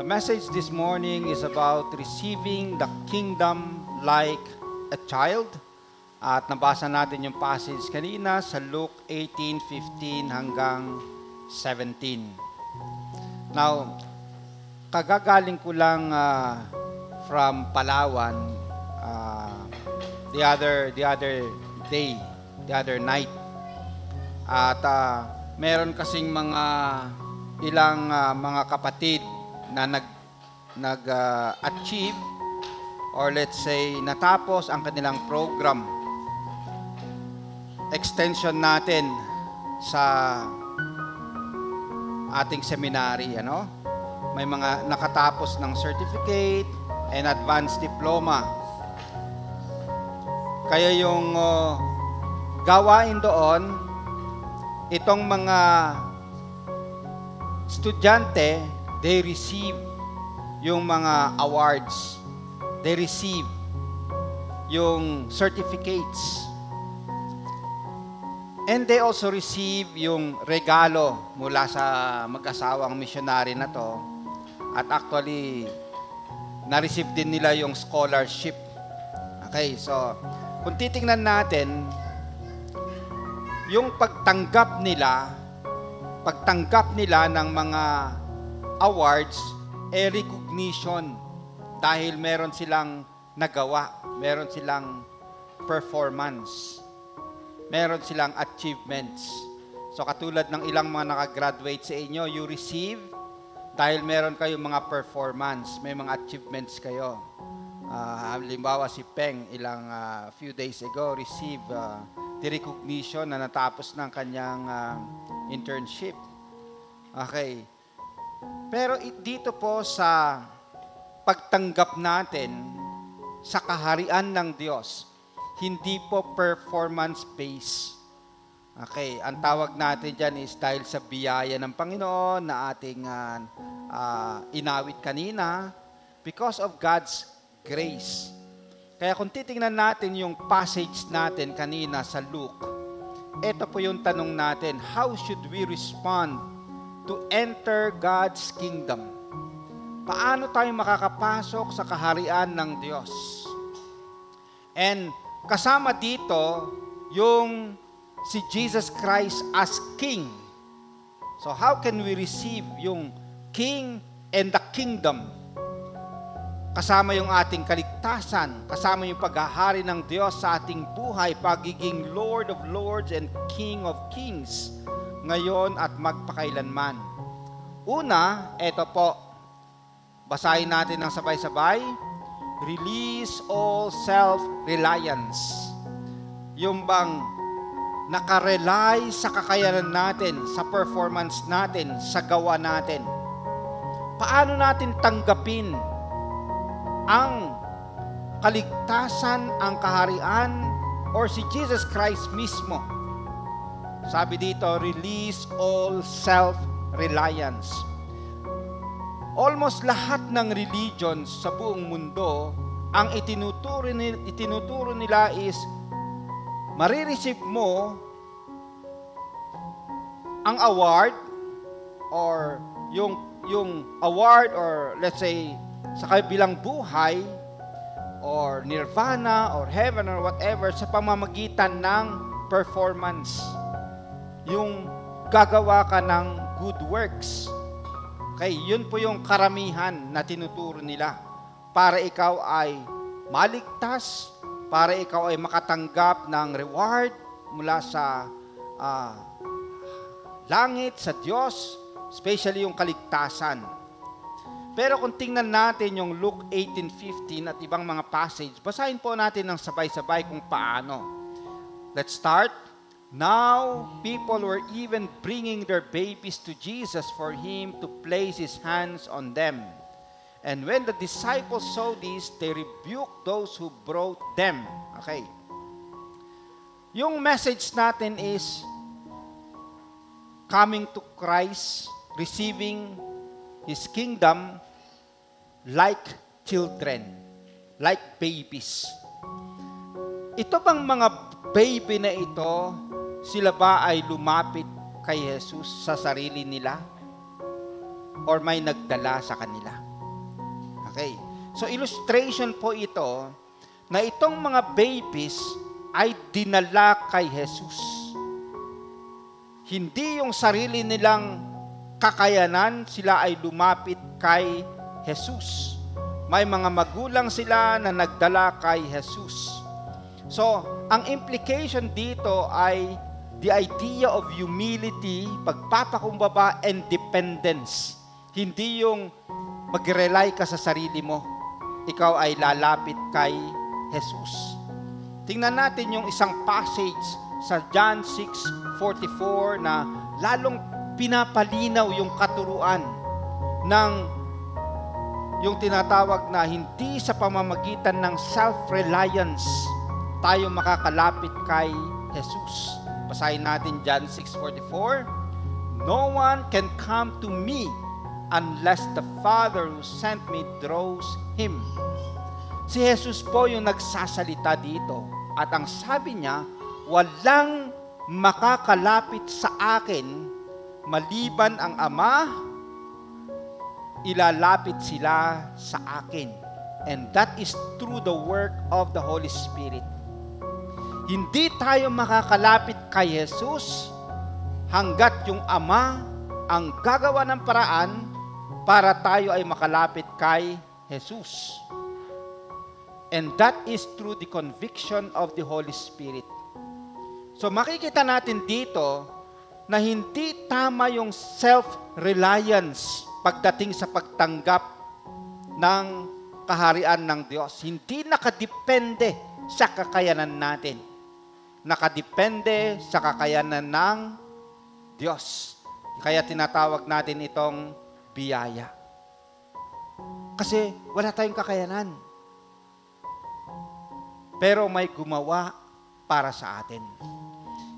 message this morning is about receiving the kingdom like a child. At nabasa natin yung passage kanina sa Luke 18:15 hanggang 17. Now, kagagaling ko lang from Palawan the other day, the other night. At meron kasing ilang mga kapatid na nag-achieve or let's say natapos ang kanilang program. Extension natin sa ating seminary, May mga nakatapos ng certificate and advanced diploma. Kaya yung gawain doon, itong mga estudyante, they receive yung mga awards. They receive yung certificates. And they also receive yung regalo mula sa mag-asawang missionary na to. At actually, na-receive din nila yung scholarship. Okay, so kung titingnan natin, yung pagtanggap nila ng mga awards, recognition dahil meron silang nagawa, meron silang performance, meron silang achievements. So katulad ng ilang mga nakagraduate sa inyo, you receive dahil meron kayong mga performance, may mga achievements kayo. Halimbawa si Peng few days ago receive the recognition na natapos ng kanyang internship. Okay. Pero dito po sa pagtanggap natin sa kaharian ng Diyos, hindi po performance-based. Okay, ang tawag natin dyan is dahil sa biyaya ng Panginoon na ating inawit kanina, because of God's grace. Kaya kung titingnan natin yung passage natin kanina sa Luke, ito po yung tanong natin, how should we respond to enter God's kingdom? Paano tayo makakapasok sa kaharian ng Diyos? And kasama dito yung si Jesus Christ as King. So how can we receive yung King and the kingdom? Kasama yung ating kaligtasan, kasama yung paghahari ng Diyos sa ating buhay, pagiging Lord of Lords and King of Kings, ngayon at magpakailanman. Una, ito po, basahin natin ng sabay-sabay, release all self-reliance. Yung bang nakarely sa kakayanan natin, sa performance natin, sa gawa natin. Paano natin tanggapin ang kaligtasan, ang kaharian, or si Jesus Christ mismo? Sabi dito, release all self-reliance. Almost lahat ng religions sa buong mundo, ang itinuturo nila is, marireceive mo ang award or yung award or let's say sa kabilang buhay or nirvana or heaven or whatever sa pamamagitan ng performance. Yung gagawa ka ng good works. Okay, yun po yung karamihan na tinuturo nila para ikaw ay maligtas, para ikaw ay makatanggap ng reward mula sa langit, sa Diyos, especially yung kaligtasan. Pero kung tingnan natin yung Luke 18:15 at ibang mga passage, basahin po natin ng sabay-sabay kung paano. Let's start. Now, people were even bringing their babies to Jesus for Him to place His hands on them. And when the disciples saw this, they rebuked those who brought them. Okay. Yung message natin is coming to Christ, receiving His kingdom like children, like babies. Ito bang mga baby na ito, sila ba ay lumapit kay Jesus sa sarili nila? Or may nagdala sa kanila? Okay. So illustration po ito na itong mga babies ay dinala kay Jesus. Hindi yung sarili nilang kakayanan, sila ay lumapit kay Jesus. May mga magulang sila na nagdala kay Jesus. So, ang implication dito ay the idea of humility, pagpapakumbaba, and dependence. Hindi yung mag-rely ka sa sarili mo. Ikaw ay lalapit kay Jesus. Tingnan natin yung isang passage sa John 6:44 na lalong pinapalinaw yung katuruan ng yung tinatawag na hindi sa pamamagitan ng self-reliance tayo makakalapit kay Jesus. Basahin natin John 6:44. No one can come to me unless the Father who sent me draws him. Si Jesus po yung nagsasalita dito. At ang sabi niya, walang makakalapit sa akin maliban ang Ama, ilalapit sila sa akin. And that is through the work of the Holy Spirit. Hindi tayo makakalapit kay Jesus hanggat yung Ama ang gagawa ng paraan para tayo ay makalapit kay Jesus. And that is through the conviction of the Holy Spirit. So makikita natin dito na hindi tama yung self-reliance pagdating sa pagtanggap ng kaharian ng Diyos. Hindi nakadepende sa kakayanan natin. Nakadepende sa kakayanan ng Diyos. Kaya tinatawag natin itong biyaya. Kasi wala tayong kakayanan. Pero may gumawa para sa atin.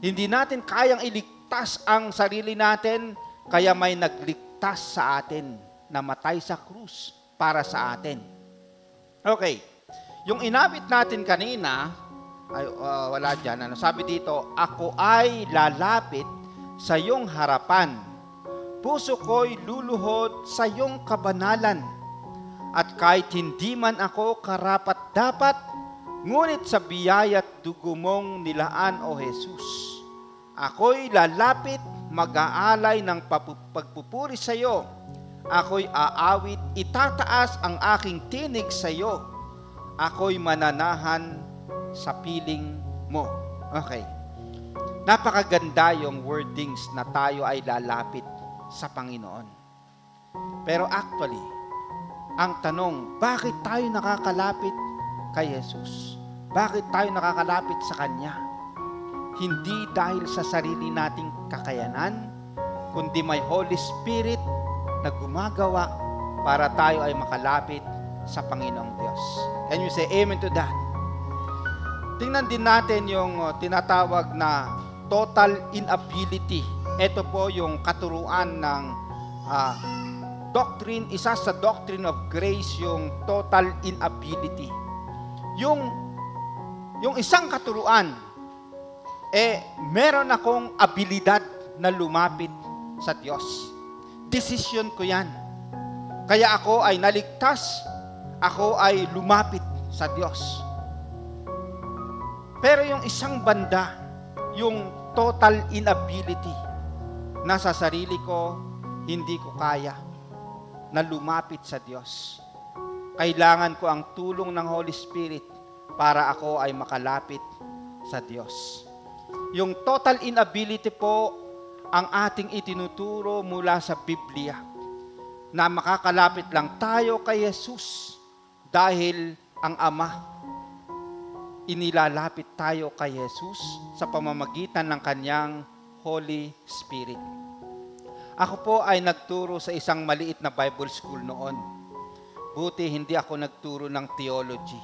Hindi natin kayang iligtas ang sarili natin, kaya may nagligtas sa atin, namatay sa krus para sa atin. Okay. Yung inabit natin kanina, ay, wala dyan. Sabi dito, ako ay lalapit sa iyong harapan. Puso ko'y luluhod sa iyong kabanalan. At kahit hindi man ako karapat-dapat, ngunit sa biyaya't dugo mong nilaan, O Jesus, ako'y lalapit, mag-aalay ng pagpupuri sa iyo. Ako'y aawit, itataas ang aking tinig sa iyo. Ako'y mananahan sa piling mo. Okay. Napakaganda yung wordings na tayo ay lalapit sa Panginoon. Pero actually, ang tanong, bakit tayo nakakalapit kay Jesus? Bakit tayo nakakalapit sa Kanya? Hindi dahil sa sarili nating kakayanan, kundi may Holy Spirit na gumagawa para tayo ay makalapit sa Panginoong Diyos. Can you say amen to that? Tingnan din natin yung tinatawag na total inability. Ito po yung katuruan ng doctrine, isa sa doctrine of grace, yung total inability. Yung isang katuruan, meron akong abilidad na lumapit sa Diyos. Decision ko yan. Kaya ako ay naligtas, ako ay lumapit sa Diyos. Pero yung isang banda, yung total inability, nasa sarili ko, hindi ko kaya na lumapit sa Diyos. Kailangan ko ang tulong ng Holy Spirit para ako ay makalapit sa Diyos. Yung total inability po ang ating itinuturo mula sa Biblia, na makakalapit lang tayo kay Jesus dahil ang Ama, inilalapit tayo kay Jesus sa pamamagitan ng Kanyang Holy Spirit. Ako po ay nagturo sa isang maliit na Bible school noon. Buti hindi ako nagturo ng theology.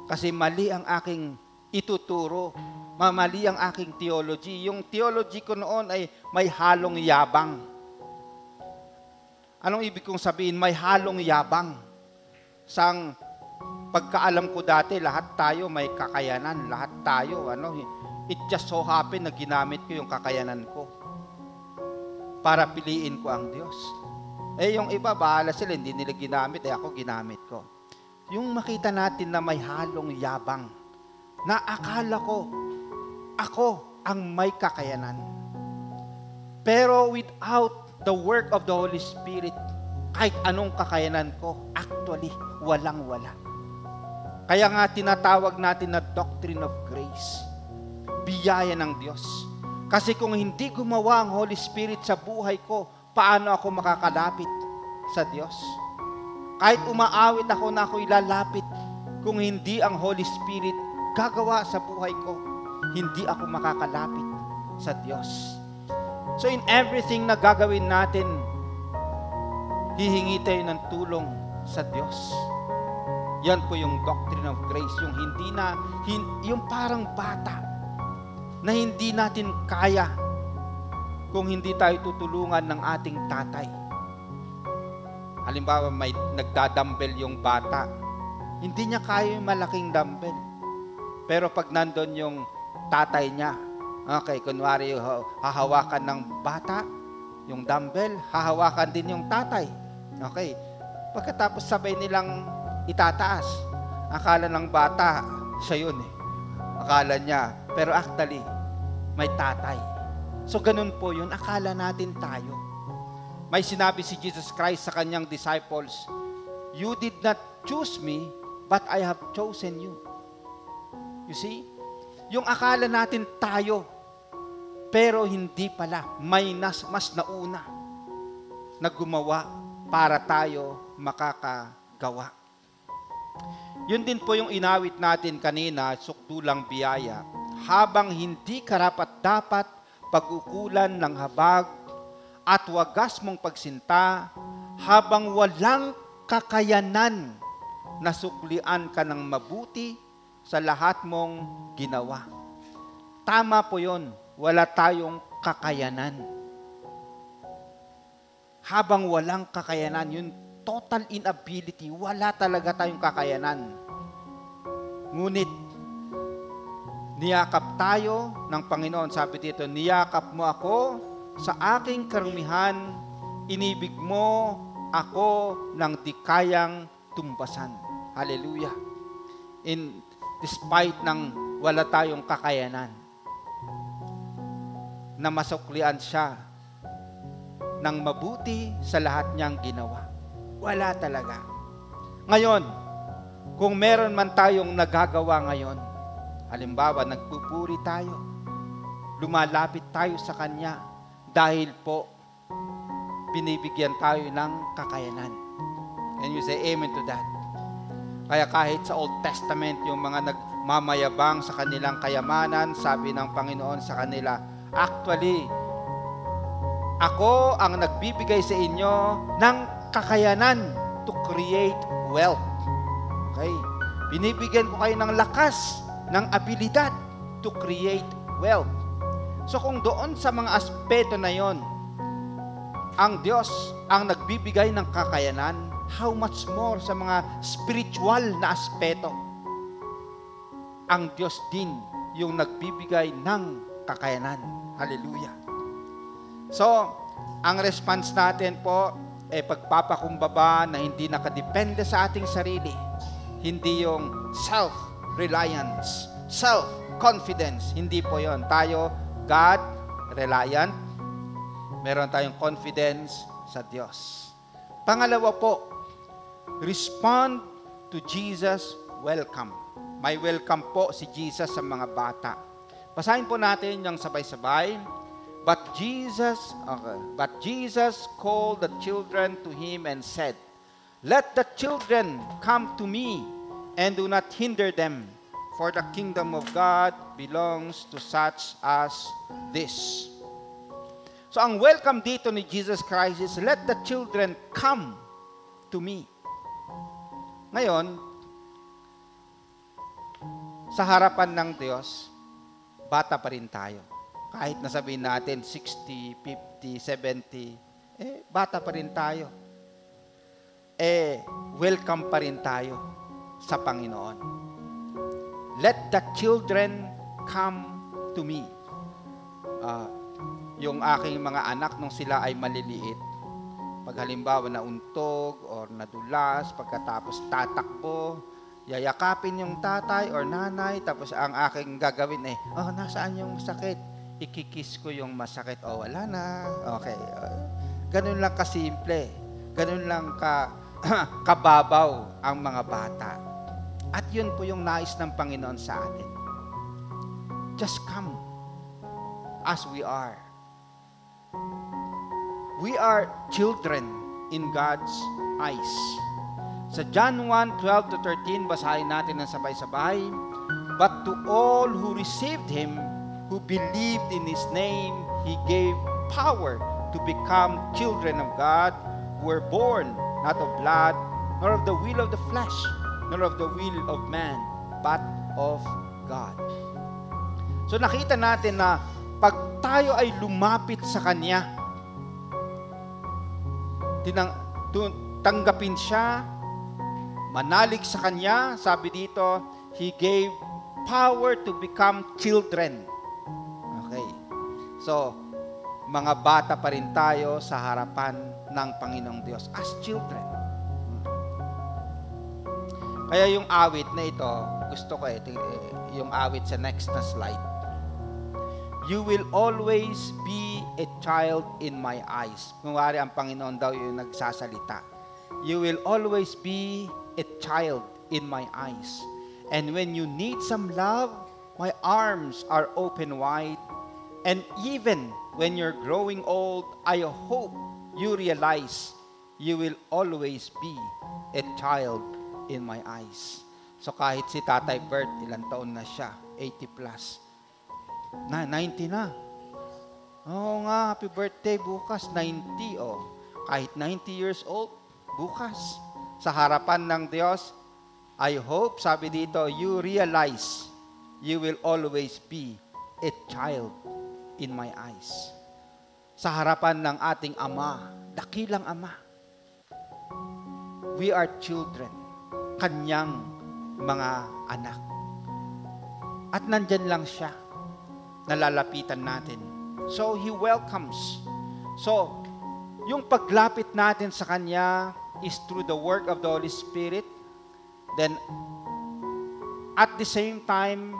Kasi mali ang aking ituturo. Mali ang aking theology. Yung theology ko noon ay may halong yabang. Anong ibig kong sabihin? May halong yabang. Sang pagkaalam ko dati, lahat tayo may kakayanan. Lahat tayo, it just so happen na ginamit ko yung kakayanan ko para piliin ko ang Diyos. Yung iba, bahala sila, hindi nila ginamit, ako ginamit ko. Yung makita natin na may halong yabang, na akala ko, ako ang may kakayanan. Pero without the work of the Holy Spirit, kahit anong kakayanan ko, actually, walang-wala. Kaya nga tinatawag natin na doctrine of grace. Biyaya ng Diyos. Kasi kung hindi gumawa ang Holy Spirit sa buhay ko, paano ako makakalapit sa Diyos? Kahit umaawit ako na ako ilalapit, kung hindi ang Holy Spirit gagawa sa buhay ko, hindi ako makakalapit sa Diyos. So in everything na gagawin natin, hihingi tayo ng tulong sa Diyos. Yan po yung doctrine of grace, yung yung parang bata na hindi natin kaya kung hindi tayo tutulungan ng ating tatay. Halimbawa, may nagdadumbbell yung bata. Hindi niya kaya yung malaking dumbbell. Pero pag nandun yung tatay niya, okay, kunwari hahawakan ng bata, yung dumbbell, hahawakan din yung tatay. Okay. Pagkatapos sabay nilang itataas. Akala ng bata, siya yun eh. Akala niya. Pero actually, may tatay. So ganun po yun. Akala natin tayo. May sinabi si Jesus Christ sa kanyang disciples, "You did not choose me, but I have chosen you." You see? Yung akala natin tayo, pero hindi pala. May mas nauna na gumawa para tayo makakagawa. Yun din po yung inawit natin kanina, sukdulang biyaya. Habang hindi karapat-dapat pag-ukulan ng habag at wagas mong pagsinta, habang walang kakayanan na suklian ka ng mabuti sa lahat mong ginawa. Tama po yun, wala tayong kakayanan. Habang walang kakayanan, yun total inability, wala talaga tayong kakayanan. Ngunit, niyakap tayo ng Panginoon. Sabi dito, niyakap mo ako sa aking karumihan, inibig mo ako ng di kayang tumbasan. Hallelujah. Despite ng wala tayong kakayanan, na masuklian siya ng mabuti sa lahat niyang ginawa. Wala talaga. Ngayon, kung meron man tayong nagagawa ngayon, halimbawa, nagpupuri tayo, lumalapit tayo sa Kanya dahil po binibigyan tayo ng kakayanan. And you say amen to that. Kaya kahit sa Old Testament, yung mga nagmamayabang sa kanilang kayamanan, sabi ng Panginoon sa kanila, actually, ako ang nagbibigay sa inyo ng kakayanan to create wealth. Okay? Binibigyan ko kayo ng lakas, ng abilidad to create wealth. So kung doon sa mga aspeto na yon, ang Diyos ang nagbibigay ng kakayanan, how much more sa mga spiritual na aspeto, ang Diyos din yung nagbibigay ng kakayanan. Hallelujah. So, ang response natin po ay pagpapakumbaba na hindi nakadepende sa ating sarili. Hindi yung self-reliance, self-confidence. Hindi po yon. Tayo, God-reliant. Meron tayong confidence sa Diyos. Pangalawa po, respond to Jesus' welcome. May welcome po si Jesus sa mga bata. Basahin po natin yung sabay-sabay. But Jesus called the children to him and said, "Let the children come to me and do not hinder them, for the kingdom of God belongs to such as this." So ang welcome dito ni Jesus Christ is, let the children come to me. Ngayon, sa harapan ng Diyos, bata pa rin tayo. Kahit nasabihin natin 60, 50, 70, bata pa rin tayo. Welcome pa rin tayo sa Panginoon. Let the children come to me. Yung aking mga anak nung sila ay maliliit, Pag halimbawa nauntog or nadulas, pagkatapos tatakbo, yayakapin yung tatay or nanay, tapos ang aking gagawin nasaan yung masakit? Ikikiss ko yung masakit. Wala na. Okay. Ganun lang kasimple. Ganun lang kababaw ang mga bata. At yun po yung nais ng Panginoon sa atin. Just come as we are. We are children in God's eyes. Sa John 1:12-13, basahin natin ng sabay-sabay. But to all who received Him, who believed in His name, He gave power to become children of God, who were born not of blood, nor of the will of the flesh, nor of the will of man, but of God. So nakita natin na pag tayo ay lumapit sa Kanya, tanggapin siya, manalig sa Kanya, sabi dito, He gave power to become children. Okay. So, mga bata pa rin tayo sa harapan ng Panginoong Diyos as children. Kaya yung awit na ito, gusto ko yung awit sa next na slide. You will always be a child in my eyes. Kung wari ang Panginoon daw yung nagsasalita. You will always be a child in my eyes. And when you need some love, my arms are open wide. And even when you're growing old, I hope you realize you will always be a child in my eyes. So kahit si Tatay Bert, ilang taon na siya? 80 plus. 90 na. Oo nga, happy birthday bukas, 90. Kahit 90 years old, bukas. Sa harapan ng Diyos, I hope, sabi dito, you realize you will always be a child in my eyes. Sa harapan ng ating Ama, dakilang Ama. We are children, Kanyang mga anak. At nandyan lang siya, nalalapitan natin. So, He welcomes. So, yung paglapit natin sa Kanya is through the work of the Holy Spirit. Then, at the same time,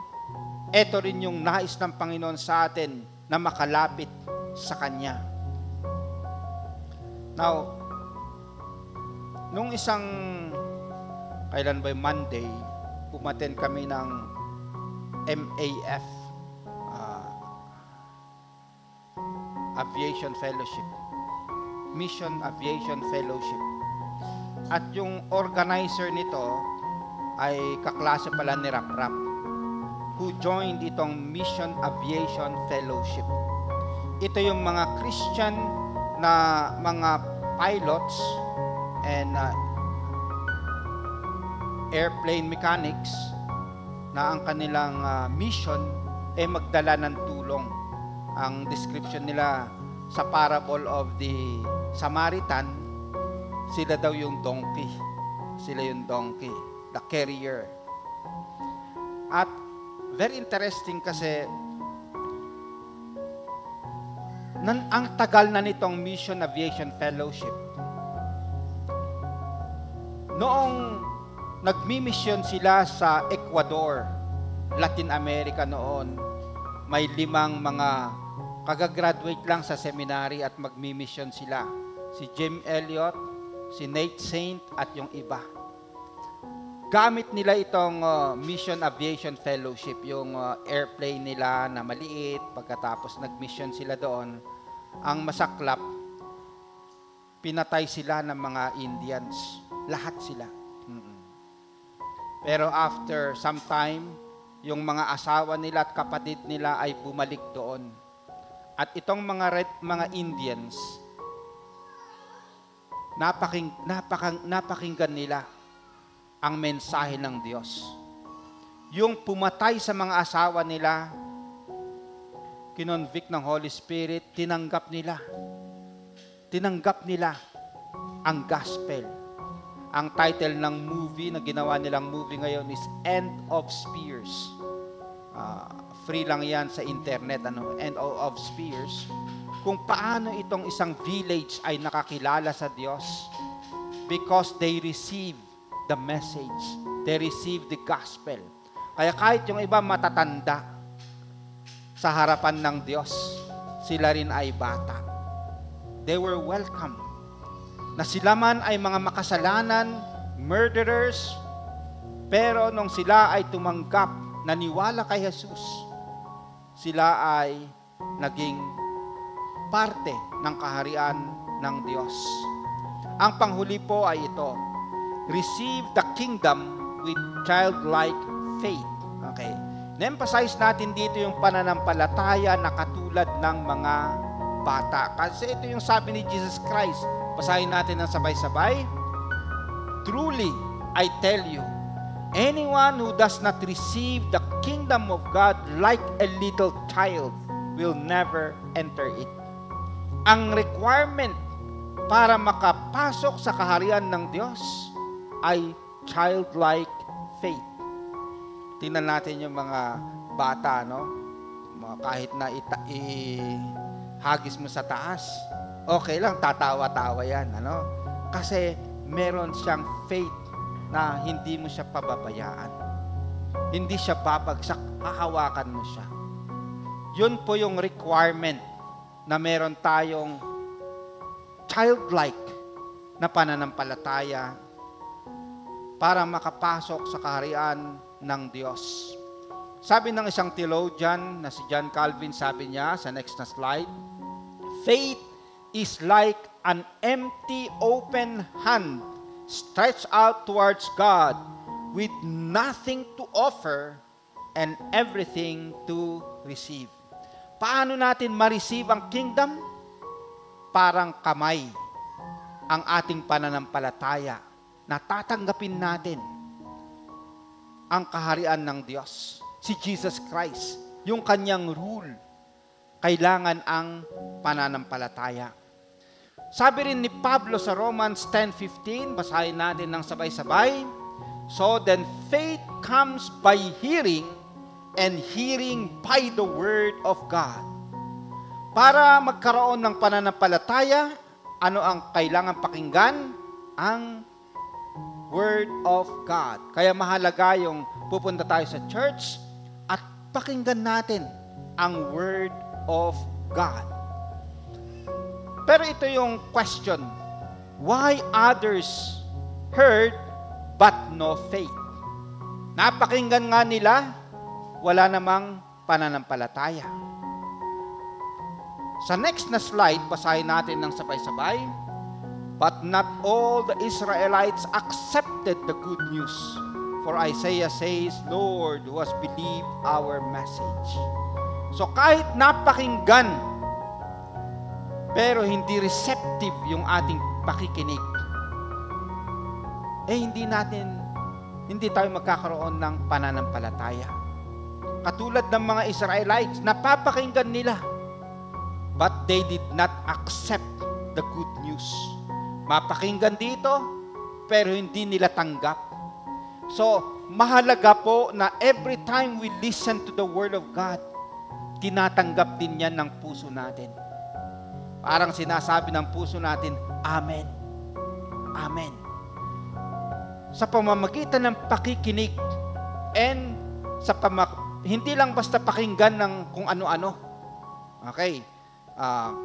ito rin yung nais ng Panginoon sa atin na makalapit sa Kanya. Now, nung isang, kailan ba Monday, umaten kami ng MAF, Aviation Fellowship, Mission Aviation Fellowship. At yung organizer nito ay kaklase pala ni Rap Rap, who joined itong Mission Aviation Fellowship. Ito yung mga Christian na mga pilots and airplane mechanics na ang kanilang mission ay magdala ng tulong. Ang description nila sa parable of the Samaritan, sila daw yung donkey. Sila yung donkey, the carrier. At very interesting kasi ang tagal na nitong Mission Aviation Fellowship. Noong nagmi-mission sila sa Ecuador, Latin America noon, may 5 mga kagagraduate lang sa seminary at magmi-mission sila. Si Jim Elliot, si Nate Saint at yung iba. Gamit nila itong Mission Aviation Fellowship, yung airplane nila na maliit, pagkatapos nag-mission sila doon. Ang masaklap, pinatay sila ng mga Indians. Lahat sila. Pero after some time, yung mga asawa nila at kapatid nila ay bumalik doon. At itong mga Indians, napakinggan nila ang mensahe ng Diyos. Yung pumatay sa mga asawa nila, kinonvict ng Holy Spirit, tinanggap nila. Tinanggap nila ang gospel. Ang title ng movie na ginawa nilang movie ngayon is End of Spears. Free lang yan sa internet, End of Spears. kung paano itong isang village ay nakakilala sa Diyos because they receive the message. They receive the gospel. Kaya kahit yung iba matatanda sa harapan ng Diyos, sila rin ay bata. They were welcome. Na sila man ay mga makasalanan, murderers, pero nung sila ay tumanggap, naniwala kay Jesus, sila ay naging parte ng kaharian ng Diyos. Ang panghuli po ay ito, receive the kingdom with childlike faith. Okay. Na-emphasize natin dito yung pananampalataya na katulad ng mga bata. Kasi ito yung sabi ni Jesus Christ. Basahin natin ng sabay-sabay. Truly, I tell you, anyone who does not receive the kingdom of God like a little child will never enter it. Ang requirement para makapasok sa kaharian ng Diyos ay childlike faith. Tingnan natin yung mga bata, no? Kahit na hagis mo sa taas, okay lang, tatawa-tawa yan, ano? Kasi meron siyang faith na hindi mo siya pababayaan. Hindi siya babagsak, hahawakan mo siya. Yun po yung requirement na meron tayong childlike na pananampalataya para makapasok sa kaharian ng Diyos. Sabi ng isang theologian na si John Calvin, sabi niya sa next na slide, faith is like an empty open hand stretched out towards God with nothing to offer and everything to receive. Paano natin ma-receive ang kingdom? Parang kamay ang ating pananampalataya na tatanggapin natin ang kaharian ng Diyos. Si Jesus Christ, yung kanyang rule, kailangan ang pananampalataya. Sabi rin ni Pablo sa Romans 10:15, basahin natin ng sabay-sabay, so then faith comes by hearing, and hearing by the word of God. Para magkaroon ng pananampalataya, ano ang kailangan pakinggan? Ang Word of God. Kaya mahalaga yung pupunta tayo sa church at pakinggan natin ang Word of God. Pero ito yung question, why others heard but no faith? Napakinggan nga nila, wala namang pananampalataya. Sa next na slide, basahin natin ng sabay-sabay. But not all the Israelites accepted the good news. For Isaiah says, Lord, who has believed our message. So kahit napakinggan, pero hindi receptive yung ating pakikinig, hindi tayo magkakaroon ng pananampalataya. Katulad ng mga Israelites, napapakinggan nila, but they did not accept the good news. Mapakinggan dito, pero hindi nila tanggap. So, mahalaga po na every time we listen to the Word of God, tinatanggap din yan ng puso natin. Parang sinasabi ng puso natin, Amen. Amen. Sa pamamagitan ng pakikinig and hindi lang basta pakinggan ng kung ano-ano. Okay.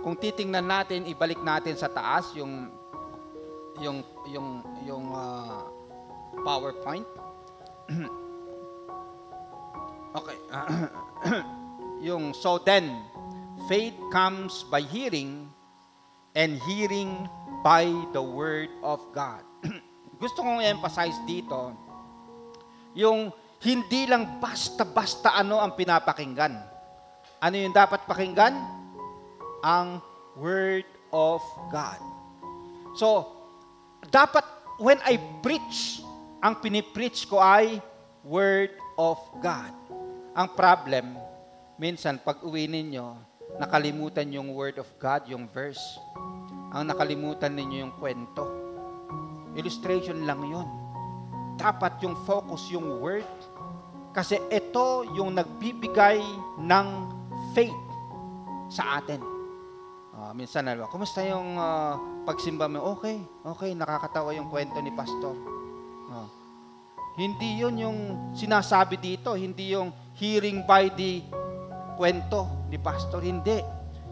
Kung titingnan natin, ibalik natin sa taas yung PowerPoint. Okay. So then, faith comes by hearing, and hearing by the Word of God. Gusto kong i-emphasize dito, yung hindi lang basta-basta ano ang pinapakinggan. Ano yung dapat pakinggan? Ang Word of God. So, dapat when I preach, ang pinipreach ko ay Word of God. Ang problem, minsan pag uwi ninyo, nakalimutan yung Word of God, yung verse. Ang nakalimutan ninyo yung kwento. Illustration lang yun. Dapat yung focus yung Word. Kasi ito yung nagbibigay ng faith sa atin. Minsan, kumusta yung pagsimba mo? Okay, okay, nakakatawa yung kwento ni Pastor. Hindi yun yung sinasabi dito, hindi yung hearing by the kwento ni Pastor, hindi.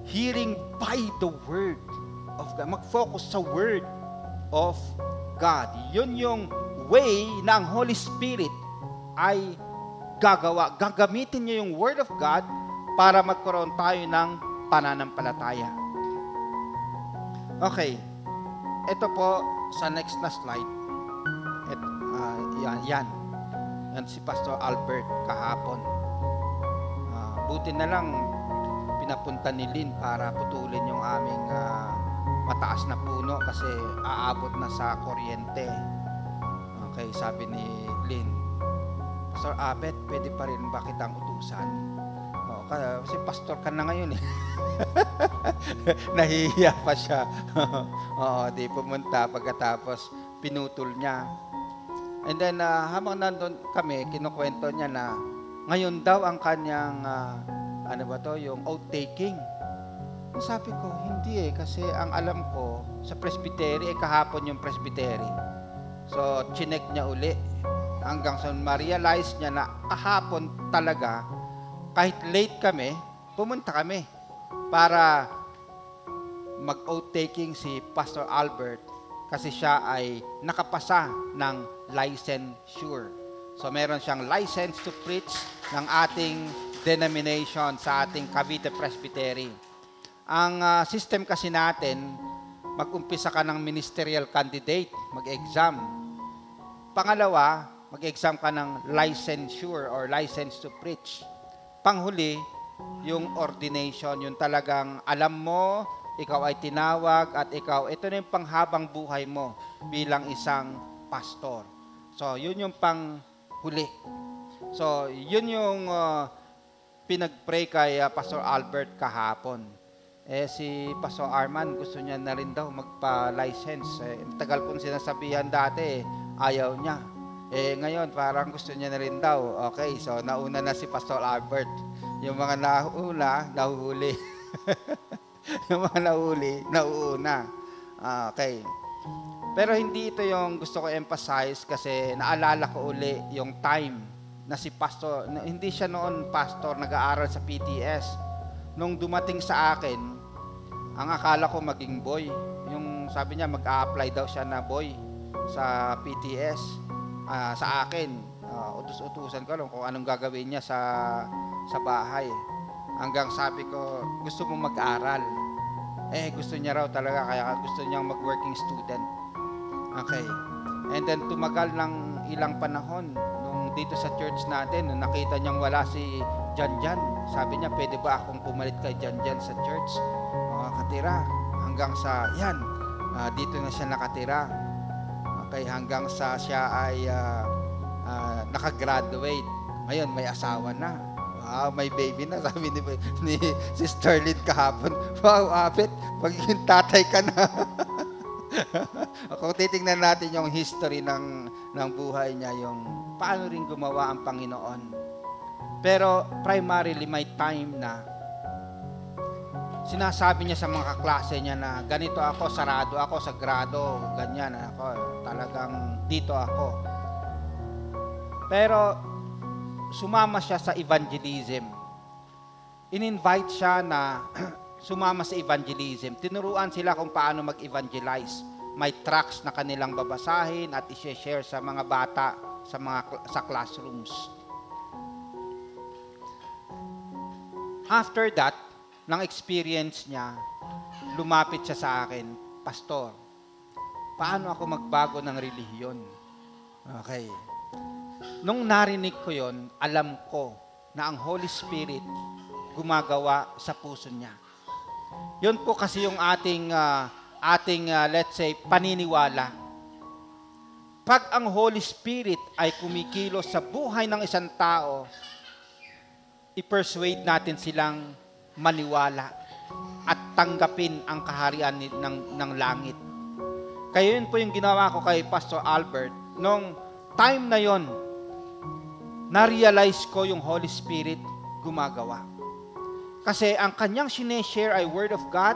Hearing by the Word of God. Mag-focus sa Word of God. Yun yung way na ang Holy Spirit ay gagawa. Gagamitin niya yung Word of God para magkaroon tayo ng pananampalataya. Okay. Ito po sa next na slide. Yan si Pastor Albert kahapon. Buti na lang pinapunta ni Lynn para putulin yung aming mataas na puno kasi aabot na sa kuryente. Okay, sabi ni Lynn, Pastor Abet, pwede pa rin ba kitang utusan? Kasi pastor ka na ngayon eh. Nahihiya pa siya. Di pumunta pagkatapos pinutol niya. And then, habang nandun kami, kinukwento niya na ngayon daw ang kanyang, yung oath-taking. Sabi ko, hindi kasi ang alam ko, sa presbytery, kahapon yung presbytery. So, chinek niya uli. Hanggang sa ma-realize niya na kahapon talaga, kahit late kami, pumunta kami para mag-oath-taking si Pastor Albert kasi siya ay nakapasa ng licensure. So meron siyang license to preach ng ating denomination sa ating Cavite Presbytery. Ang system kasi natin, mag-umpisa ka ng ministerial candidate, mag-exam. Pangalawa, mag-exam ka ng licensure or license to preach. Panghuli, yung ordination, yung talagang alam mo, ikaw ay tinawag at ikaw, ito na yung panghabang buhay mo bilang isang pastor. So, yun yung panghuli. So, yun yung pinag-pray kay Pastor Albert kahapon. Si Pastor Arman, gusto niya na rin daw magpa-license. Tagal kong sinasabihan dati, ayaw niya. Ngayon, parang gusto niya na rin daw. Okay, so nauna na si Pastor Albert. Yung mga nahuhuli. Yung mga nauuna. Okay. Pero hindi ito yung gusto ko emphasize kasi naalala ko uli yung time na si Pastor, hindi siya noon pastor, nag-aaral sa PTS. Nung dumating sa akin, ang akala ko maging boy. Yung sabi niya mag-a-apply daw siya na boy sa PTS. Sa akin, utus-utusan ko lang kung anong gagawin niya sa bahay. Hanggang sabi ko, gusto mo mag-aral. Gusto niya raw talaga, kaya gusto niyang mag-working student. Okay. And then tumagal ng ilang panahon nung dito sa church natin, nung nakita niyang wala si Janjan. Sabi niya, pwede ba akong pumalit kay Janjan sa church? Katira. Hanggang sa, dito na siya nakatira. Okay, hanggang sa siya ay nakagraduate. Ngayon, may asawa na. Wow, may baby na. Sabi ni Sister Lynn kahapon, wow, Abet, magiging tatay ka na. Kung titingnan natin yung history ng buhay niya, yung paano rin gumawa ang Panginoon. Pero primarily, may time na sinasabi niya sa mga kaklase niya na ganito ako, sarado ako, sagrado, ganyan ako, talagang dito ako. Pero sumama siya sa evangelism. In-invite siya na sumama sa evangelism. Tinuruan sila kung paano mag-evangelize. May tracts na kanilang babasahin at i-share sa mga bata sa classrooms. After that, ng experience niya, lumapit siya sa akin, Pastor, paano ako magbago ng relihiyon? Okay. Nung narinig ko yon, alam ko na ang Holy Spirit gumagawa sa puso niya. Yun po kasi yung ating let's say, paniniwala. Pag ang Holy Spirit ay kumikilos sa buhay ng isang tao, i-persuade natin silang maniwala at tanggapin ang kaharian ng langit. Kaya yun po yung ginawa ko kay Pastor Albert. Nung time na yon, na-realize ko yung Holy Spirit gumagawa. Kasi ang kanyang sineshare ay Word of God,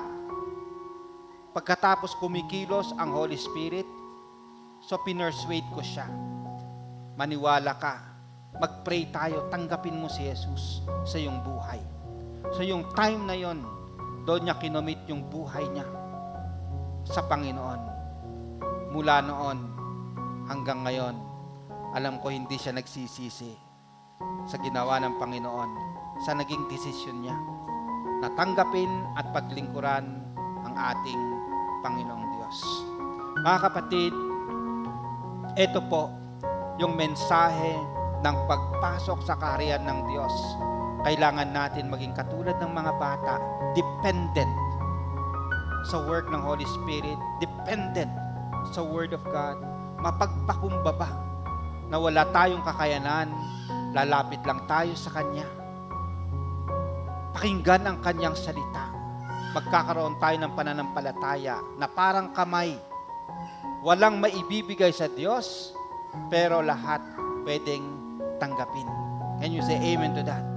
Pagkatapos kumikilos ang Holy Spirit, so pinersuade ko siya. Maniwala ka. Mag-pray tayo. Tanggapin mo si Jesus sa iyong buhay. So yung time na yon, doon niya kinomit yung buhay niya sa Panginoon. Mula noon hanggang ngayon, alam ko hindi siya nagsisisi sa ginawa ng Panginoon, sa naging desisyon niya na tanggapin at paglingkuran ang ating Panginoong Diyos. Mga kapatid, ito po yung mensahe ng pagpasok sa kaharian ng Diyos. Kailangan natin maging katulad ng mga bata, dependent sa work ng Holy Spirit, dependent sa Word of God, mapagpakumbaba na wala tayong kakayanan, lalapit lang tayo sa Kanya. Pakinggan ang Kanyang salita. Magkakaroon tayo ng pananampalataya na parang kamay. Walang maibibigay sa Diyos, pero lahat pwedeng tanggapin. Can you say amen to that?